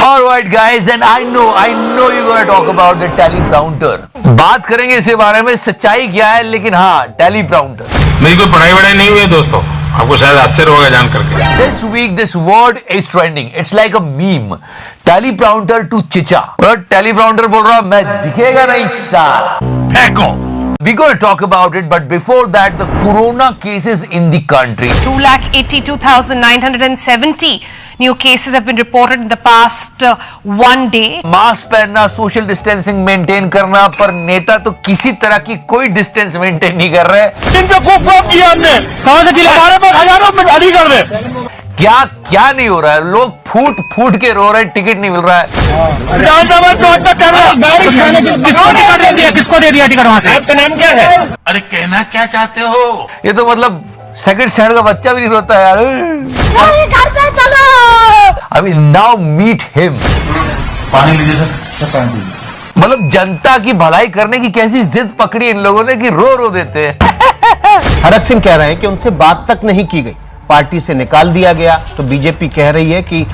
All right, guys, and I know you're gonna talk about the teleprompter. बात करेंगे इसके बारे में सच्चाई क्या है, लेकिन हाँ, teleprompter. मेरी कोई पढ़ाई वढ़ाई नहीं हुई है दोस्तों, आपको शायद आश्चर्य होगा जान करके. This week, this word is trending. It's like a meme. Teleprompter to chicha. और teleprompter बोल रहा मैं दिखेगा नहीं साला. फेंको. We're going to talk about it, but before that, the corona cases in the country. 282,970 new cases have been reported in the past one day. Mask पहनना, social distancing maintain करना, पर नेता तो किसी तरह की कोई डिस्टेंस मेंटेन नहीं कर रहे. इन पे खूब किया हमने. कहां से जिला हमारे पास हजारों में अलीगढ़ में. क्या नहीं हो रहा है. लोग फूट के रो रहे हैं, टिकट नहीं मिल रहा है. विधानसभा तो तक कर रहा है. किसको टिकट दे दिया, किसको दे दिया टिकट वहां से? आपका नाम क्या है? अरे कहना क्या चाहते हो? ये तो मतलब सेकंड स्टैंडर्ड का बच्चा भी नहीं रोता है यार. घर पे चलो. I mean, now meet him. पानी लीजिए सर. मतलब जनता की भलाई करने की कैसी जिद पकड़ी इन लोगों ने कि रो देते हैं. हरक सिंह कह रहे हैं कि उनसे बात तक नहीं की गई, पार्टी से निकाल दिया गया. तो बीजेपी कह रही है कि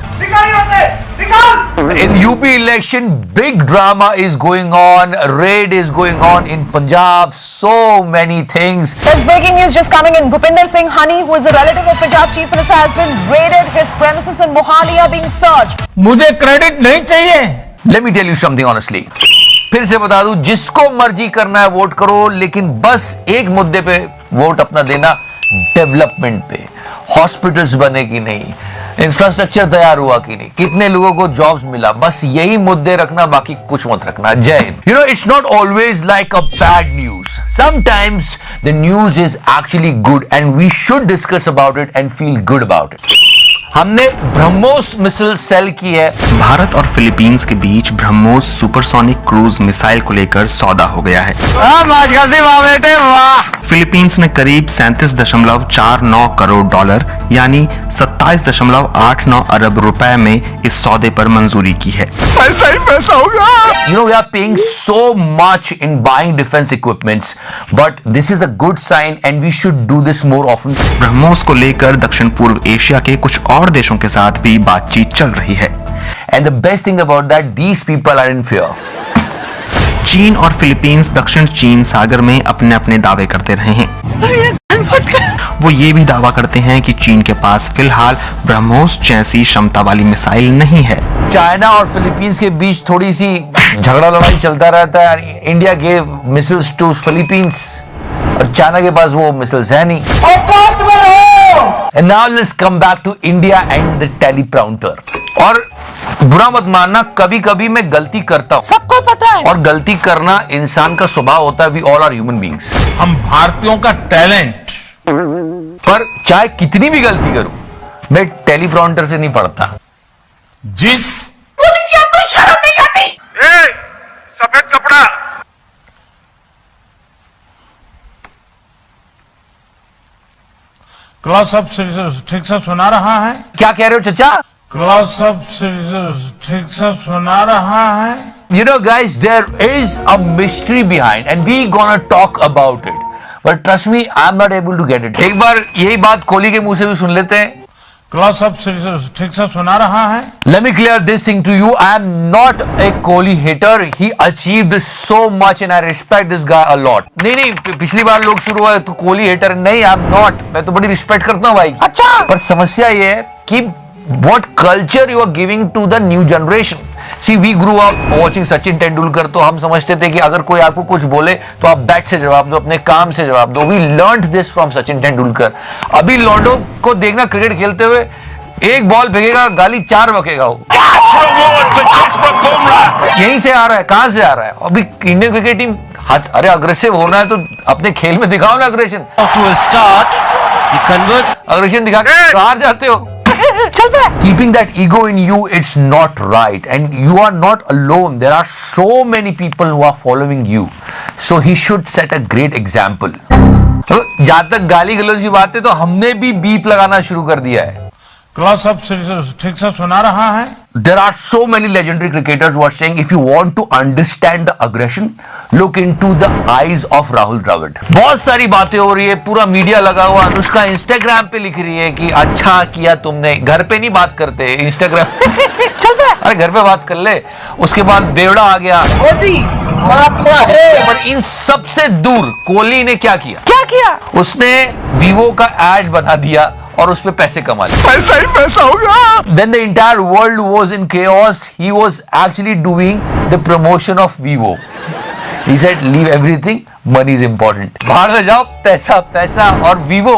In UP election, big drama is going on. Raid is going on in Punjab. So many things. There's breaking news just coming in. Bhupinder Singh Hani, who is a relative of Punjab Chief Minister, has been raided. His premises in Mohali are being searched. मुझे credit नहीं चाहिए. Let me tell you something honestly. फिर से बता दूं, जिसको मर्जी करना है वोट करो, लेकिन बस एक मुद्दे पे वोट अपना देना, डेवलपमेंट पे. हॉस्पिटल्स बने कि नहीं, इंफ्रास्ट्रक्चर तैयार हुआ कि नहीं, कितने लोगों को जॉब्स मिला, बस यही मुद्दे रखना, बाकी कुछ मत रखना. जय Hind. You know, it's not always like a bad news. Sometimes the news is actually good and we should discuss about it and feel good about it. हमने ब्रह्मोस मिसाइल सेल की है. भारत और फिलीपींस के बीच ब्रह्मोस सुपरसोनिक क्रूज मिसाइल को लेकर सौदा हो गया है. फिलीपींस ने करीब 37.49 करोड़ डॉलर यानी 27.89 अरब रुपए में इस सौदे पर मंजूरी की है. पैसा ही पैसा होगा. You know, we are paying so much in buying defense equipments, but this is a good sign and we should do this more often. BrahMos को लेकर दक्षिण पूर्व एशिया के कुछ और देशों के साथ भी बातचीत चल रही है. And the best thing about that, these people are in fear. चीन और फिलीपींस दक्षिण चीन सागर में अपने अपने दावे करते रहे हैं. वो ये भी दावा करते हैं कि चीन के पास फिलहाल ब्रह्मोस जैसी क्षमता वाली मिसाइल नहीं है. चाइना और फिलीपींस के बीच थोड़ी सी झगड़ा लड़ाई चलता रहता है. India gave missiles to Philippines और चाइना के पास वो मिसाइल्स है नहीं. And now let's come back to India and the teleprompter. और बुरा मत मानना, कभी कभी मैं गलती करता हूँ, सबको पता है. और गलती करना इंसान का स्वभाव होता है. We all are human beings. हम भारतीयों का टैलेंट. पर चाहे कितनी भी गलती करूं, मैं टेलीप्रॉम्प्टर से नहीं पढ़ता. जिस आपको शर्म नहीं आती? सफेद कपड़ा. क्लास अब ठीक से सुना रहा है. क्या कह रहे हो चचा? क्लास अब ठीक से सुना रहा है. You know guys, there is a mystery behind and we gonna talk about it. But trust me, I'm not able to get it. एक बार यही बात कोहली के मुंह से भी सुन लेते हैं. क्लास अब ठीक से सुना रहा है. Let me clear this thing to you. I am not a Kohli hater. He achieved so much and I respect this guy a lot. नहीं, पिछली बार लोग शुरू हुआ तो कोहली हेटर नहीं. I am not. मैं तो बड़ी रिस्पेक्ट करता हूँ भाई. अच्छा. पर समस्या ये है कि what culture you are giving to the new generation. See, we grew up watching Sachin Tendulkar, तो हम समझते थे कि अगर कोई आपको कुछ बोले तो आप बैट से जवाब दो, अपने काम से जवाब दो. We learned this from Sachin Tendulkar. अभी लॉन्डो को देखना क्रिकेट खेलते हुए, एक बॉल फेंकेगा, गाली 4 बकेगा वो. यहीं से आ रहा है. कहां से आ रहा है? अभी इंडियन क्रिकेट टीम अरे अग्रेसिव होना है तो अपने खेल में दिखाओ ना अग्रेशन. अग्रेशन दिखा के हार जाते हो. Keeping that ego in you, it's not right, and you are not alone. There are so many people who are following you, so he should set a great example. जहां तक गाली गलौज की बात है तो हमने भी बीप लगाना शुरू कर दिया है. क्लास ऑफ ठीक से सुना रहा है। There are so many legendary cricketers who are saying if you want to understand the aggression, look into the eyes of Rahul Dravid. बहुत सारी बातें हो रही है, पूरा मीडिया लगा हुआ। अनुष्का इंस्टाग्राम पे लिख रही है कि अच्छा किया तुमने। घर पे नहीं बात करते, इंस्टाग्राम अरे घर पे बात कर ले। उसके बाद देवड़ा आ गया, पर इन सबसे दूर कोहली ने क्या किया? उसने वीवो का एड बना दिया और उस पे पैसे कमा लिए। पैसा ही पैसा होगा। Then the entire world was in chaos. He was actually doing the promotion of Vivo. He said, "Leave everything. Money is important." बाहर में जाओ, पैसा और Vivo,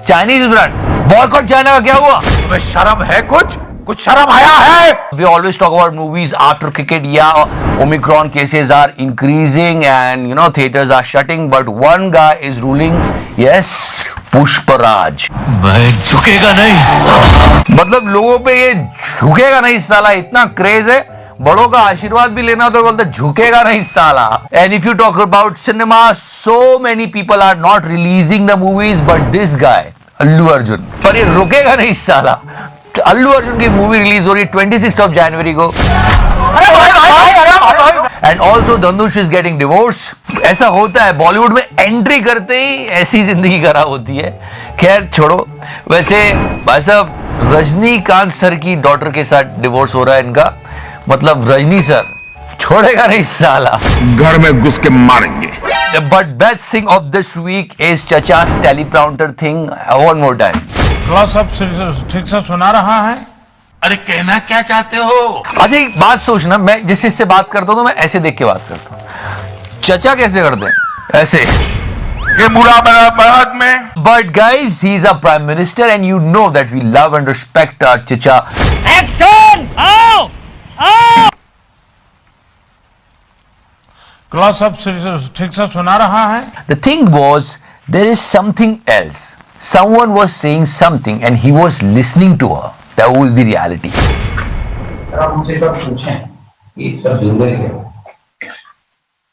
Chinese brand. Boycott China का क्या हुआ? तुम्हें शर्म है कुछ शर्म आया है? We always talk about movies after cricket. Yeah, Omicron cases are increasing and theaters are shutting. But one guy is ruling. Yes, Pushpraj. मैं झुकेगा नहीं साला। मतलब लोगों पे ये झुकेगा नहीं साला इतना क्रेज है। बड़ों का आशीर्वाद भी लेना तो बोलते झुकेगा नहीं साला। And if you talk about cinema, so many people are not releasing the movies, but this guy Allu Arjun, पर ये रुकेगा नहीं साला। अल्लू अर्जुन की मूवी रिलीज हो रही है 26 ऑफ जनवरी को। And also Dhanush is getting divorce. ऐसा होता है बॉलीवुड में, एंट्री करते ही ऐसी जिंदगी खराब होती है। खैर छोड़ो। वैसे भाई साहब, रजनीकांत सर की डॉटर के साथ डिवोर्स हो रहा है इनका। मतलब रजनी सर छोड़ेगा नहीं साला, घर में घुस के मारेंगे। But best thing of this week is चचा's teleprompter thing. One more time. Class of ठीक से सुना रहा है। अरे कहना क्या चाहते हो? अच्छा एक बात सोचना, मैं जिस से बात करता हूँ तो मैं ऐसे देख के बात करता हूँ। चचा कैसे करते हैं? ऐसे। ये मुरादाबाद में। But guys, he is a prime minister and you know that we love and respect our chacha. Action! Class of ठीक से सुना रहा है। The thing was, there is something else. Someone was saying something and he was listening to her. That was the reality.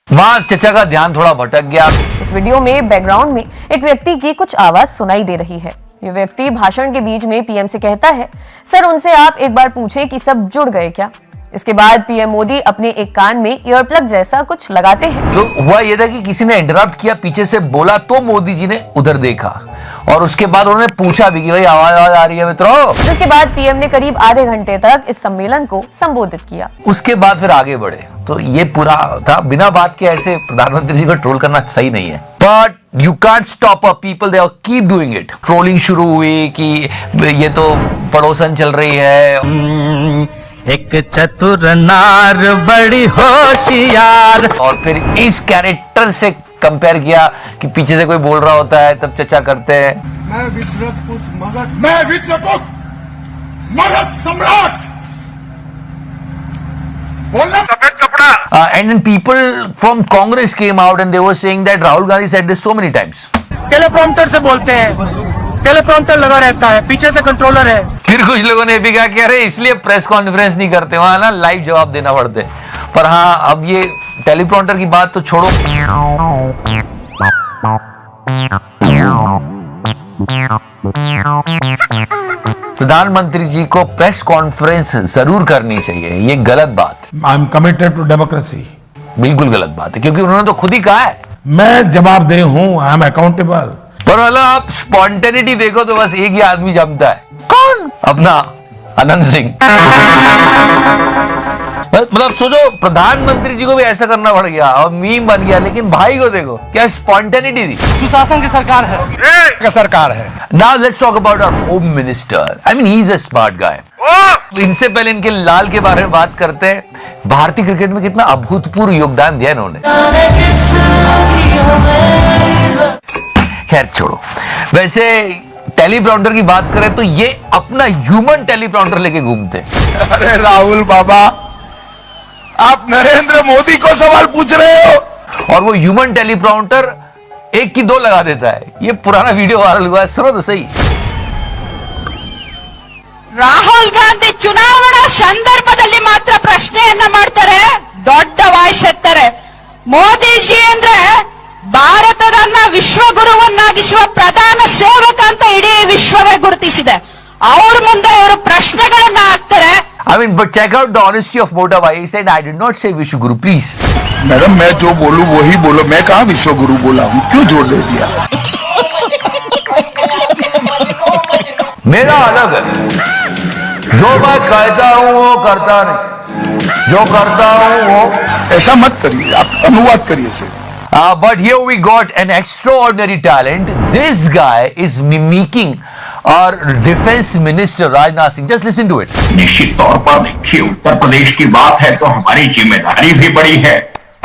वहां चचा का ध्यान थोड़ा भटक गया। इस वीडियो में बैकग्राउंड में एक व्यक्ति की कुछ आवाज सुनाई दे रही है। ये व्यक्ति भाषण के बीच में पीएम से कहता है, सर उनसे आप एक बार पूछें कि सब जुड़ गए क्या। इसके बाद पीएम मोदी अपने एक कान में ईयर प्लग जैसा कुछ लगाते हैं। तो हुआ यह था कि किसी ने इंटरप्ट किया, पीछे से बोला तो मोदी जी ने उधर देखा और उसके बाद उन्होंने पूछा भी कि भाई आवाज आ रही है मित्रों। जिसके बाद पीएम ने करीब आधे घंटे तक इस सम्मेलन को संबोधित किया। उसके बाद फिर आगे बढ़े। तो ये पूरा था, बिना बात के ऐसे प्रधानमंत्री जी को ट्रोल करना सही नहीं है। But you can't stop a people, they keep doing it. Trolling शुरू हुई कि ये तो पड़ोसन चल रही है, एक चतुर नार बड़ी होशियार। और फिर इस कैरेक्टर से कंपेयर किया कि पीछे से कोई बोल रहा होता है तब चचा करते हैं। मैं वित्रपुत मगध सम्राट बोलना सफेद कपड़ा। And then people from Congress came out and they were saying that Rahul Gandhi said this so many times. Teleprompter से बोलते हैं, टेलीप्रॉम्प्टर लगा रहता है, पीछे से कंट्रोलर है। फिर कुछ लोगों ने भी कहा कि अरे इसलिए प्रेस कॉन्फ्रेंस नहीं करते, वहां ना लाइव जवाब देना पड़ते। पर हाँ, अब ये टेलीप्रॉम्प्टर की बात तो छोड़ो। प्रधानमंत्री जी को प्रेस कॉन्फ्रेंस जरूर करनी चाहिए, ये गलत बात है। I am committed to democracy. बिल्कुल गलत बात है, क्योंकि उन्होंने तो खुद ही कहा है मैं जवाबदेह हूं, आई एम अकाउंटेबल। पर मतलब आप स्पॉन्टेनिटी देखो तो बस एक ही आदमी जमता है। कौन? अपना अनंत सिंह। मतलब सोचो, प्रधानमंत्री जी को भी ऐसा करना पड़ गया और मीम बन गया, लेकिन भाई को देखो क्या स्पॉन्टेनिटी थी। सुशासन की सरकार है। सरकार है। Now let's talk about our home minister. I mean he is a smart guy. इनसे पहले इनके लाल के बारे में बात करते हैं। भारतीय क्रिकेट में कितना अभूतपूर्व योगदान दिया इन्होंने। खैर छोड़ो। वैसे टेलीप्रॉम्प्टर की बात करें तो ये अपना ह्यूमन टेलीप्रॉम्प्टर लेके घूमते। अरे राहुल बाबा, आप नरेंद्र मोदी को सवाल पूछ रहे हो? और वो ह्यूमन टेलीप्रॉम्प्टर एक की दो लगा देता है। ये पुराना वीडियो वायरल हुआ है, सुनो तो सही। ರಾಹುಲ್ ಗಾಂಧಿ ಚುನಾವಣಾ ಸಂದರ್ಭದಲ್ಲಿ ಮಾತ್ರ ಪ್ರಶ್ನೆಯನ್ನ ಮಾಡ್ತಾರೆ, ದೊಡ್ಡ ವಾಯ್ಸ್ ಎತ್ತಾರೆ. ಮೋದಿಜಿ ಅಂದ್ರೆ ಭಾರತದನ್ನ ವಿಶ್ವಗುರುವನ್ನಾಗಿಸುವ ಪ್ರಧಾನ ಸೇವಕ ಅಂತ ಇಡೀ ವಿಶ್ವವೇ ಗುರುತಿಸಿದೆ. ಅವ್ರ ಮುಂದೆ mean, but check out the honesty of Mota Bhai. He said, I did not say Vishwaguru, please. Madam मैं जो बोलूं वही बोलो, मैं कहाँ विश्वगुरु बोला हूँ, क्यों जोड़ दे दिया? मेरा अलग है, जो मैं कहता हूँ वो करता नहीं, जो करता हूँ वो। ऐसा मत करिए, आप अनुवाद करिए सिर्फ। But here we got an extraordinary talent. This guy is mimicking our defense minister Rajnath Singh. Just listen to it. निश्चित तौर पर देखिए, उत्तर प्रदेश की बात है तो हमारी जिम्मेदारी भी बड़ी है,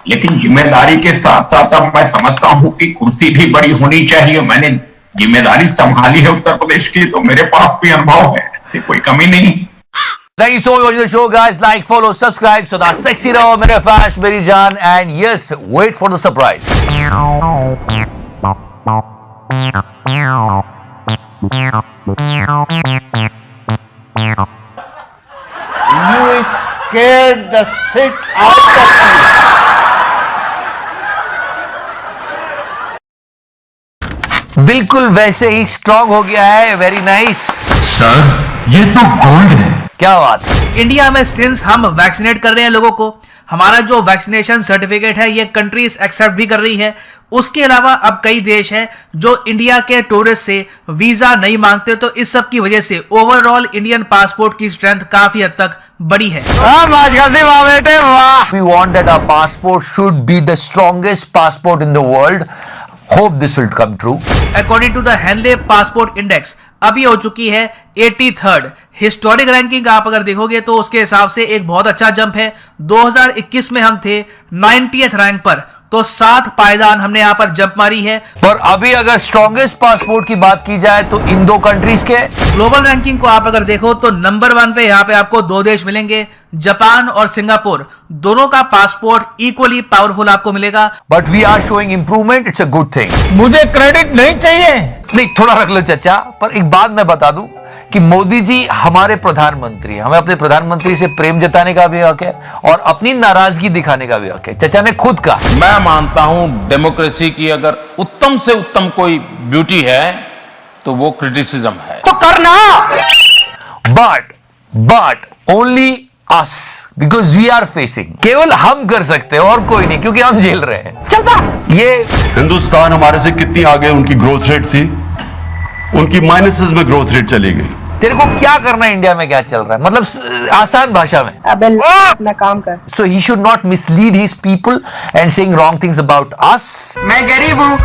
लेकिन जिम्मेदारी के साथ साथ अब मैं समझता हूँ कि कुर्सी भी बड़ी होनी चाहिए। मैंने जिम्मेदारी संभाली है उत्तर प्रदेश की, तो मेरे पास भी अनुभव है, कोई कमी नहीं। Thank you so much for watching the show, guys. Like, follow, subscribe. So that's sexy raho, mere fans, meri jaan, and yes, wait for the surprise. You scared the shit out of me. बिल्कुल वैसे ही strong हो गया है. Very nice. Sir ये तो gold है. क्या बात है. इंडिया में सिंस हम वैक्सीनेट कर रहे हैं लोगों को, हमारा जो वैक्सीनेशन सर्टिफिकेट है ये कंट्रीज एक्सेप्ट भी कर रही है. उसके अलावा अब कई देश हैं जो इंडिया के टूरिस्ट से वीजा नहीं मांगते, तो इस सब की वजह से ओवरऑल इंडियन पासपोर्ट की स्ट्रेंथ काफी हद तक बड़ी है. We want that our passport should be the strongest passport in the world. Hope this will come true. According to the Henley Passport Index, अभी हो चुकी है 83rd. हिस्टोरिक रैंकिंग आप अगर देखोगे तो उसके हिसाब से एक बहुत अच्छा जंप है. 2021 में हम थे 90th रैंक पर, तो 7 पायदान हमने यहाँ पर जंप मारी है. पर अभी अगर स्ट्रॉन्गेस्ट पासपोर्ट की बात की जाए तो इन दो कंट्रीज के ग्लोबल रैंकिंग को आप अगर देखो तो नंबर 1 पे यहाँ पे आपको 2 देश मिलेंगे, जापान और सिंगापुर. दोनों का पासपोर्ट इक्वली पावरफुल आपको मिलेगा. But we are showing improvement. It's a good thing. मुझे क्रेडिट नहीं चाहिए. नहीं, थोड़ा रख लो चाचा. पर एक बात मैं बता दूं कि मोदी जी हमारे प्रधानमंत्री, हमें अपने प्रधानमंत्री से प्रेम जताने का भी हक है और अपनी नाराजगी दिखाने का भी हक है. चाचा ने खुद कहा. मैं मानता हूं डेमोक्रेसी की अगर उत्तम से उत्तम कोई ब्यूटी है तो वो क्रिटिसिज्म है. तो करना. But only us, because we are facing. केवल हम कर सकते हैं और कोई नहीं, क्योंकि हम झेल रहे हैं. चल बा. ये हिंदुस्तान हमारे से कितनी आगे उनकी ग्रोथ रेट थी, उनकी माइनसेस में ग्रोथ रेट चली गई. तेरे को क्या करना है इंडिया में, क्या चल रहा है, मतलब आसान भाषा में. अपना काम कर. So he should not mislead his people and saying wrong things about us. मैं गरीब हूँ.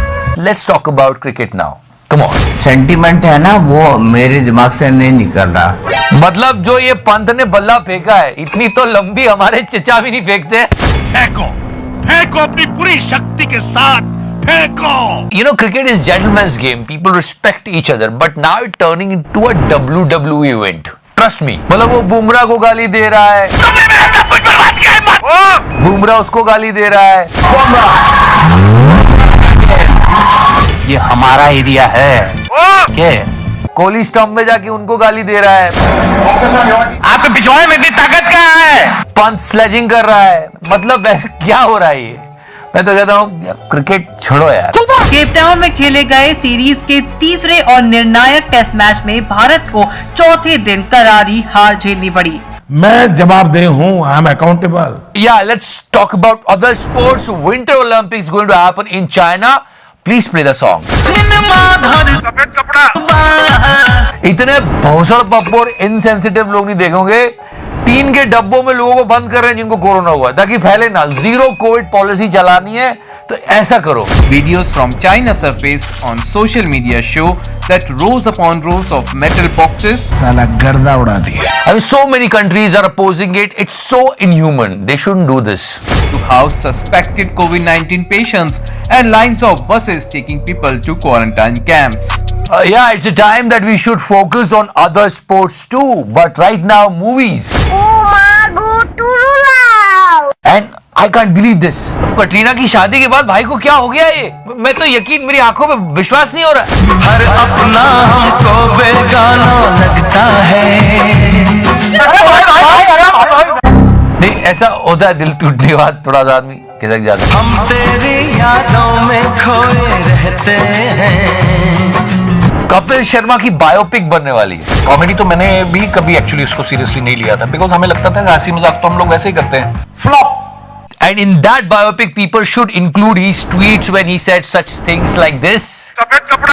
Let's talk about cricket now. Come on. Sentiment है ना, वो मेरे दिमाग से नहीं निकल रहा. मतलब जो ये पंत ने बल्ला फेंका है, इतनी तो लंबी हमारे चचा भी नहीं फेंकते. फेंको फेंको अपनी पूरी शक्ति के साथ फेंको. You know, cricket is gentleman's game. People respect each other, but now it's turning into a WWE event. Trust me. मतलब वो बुमराह को गाली दे रहा है, बुमराह उसको गाली दे रहा है. ये हमारा एरिया है. कोहली स्टंप में जाके उनको गाली दे रहा है. आपके पिछवाड़े में इतनी ताकत कहाँ है? पंत स्लेजिंग कर रहा है. मतलब क्या हो रहा है ये. मैं तो कहता हूँ क्रिकेट छोड़ो यार. केप टाउन में खेले गए सीरीज के तीसरे और निर्णायक टेस्ट मैच में भारत को चौथे दिन करारी हार झेलनी पड़ी. मैं जवाबदेह हूँ. I am accountable. Yeah, let's talk about other sports. Winter Olympics going to happen in China. Please play the song. इतने भौसड़ पप्पोर इनसेंसिटिव लोग नहीं देखोगे. टीन के डब्बों में लोगों को बंद कर रहे हैं जिनको कोरोना हुआ है, ताकि फैले ना. जीरो कोविड पॉलिसी चलानी है तो ऐसा करो. Videos from China surfaced on social media show that rows upon rows of metal boxes. साला गर्दा उड़ा दिया. I mean, so many countries are opposing it. It's so inhuman. They shouldn't do this. To house suspected COVID-19 patients and lines of buses taking people to quarantine camps. Yeah, it's a time that we should focus on other sports too. But right now, movies. And I can't believe this. Katrina की शादी के बाद भाई को क्या हो गया ये. मैं तो यकीन, मेरी आंखों में विश्वास नहीं हो रहा. हर अपना हमको बेगाना लगता है. नहीं, ऐसा होता है, दिल टूटने के बाद थोड़ा सा आदमी खिसक जाता है. हम तेरी यादों में खोए रहते हैं. कपिल शर्मा की बायोपिक बनने वाली है। कॉमेडी तो मैंने भी कभी एक्चुअली इसको सीरियसली नहीं लिया था, बिकॉज हमें लगता था कि हंसी मजाक तो हम लोग वैसे ही करते हैं। Flop. And in that biopic, people should include his tweets when he said such things like this.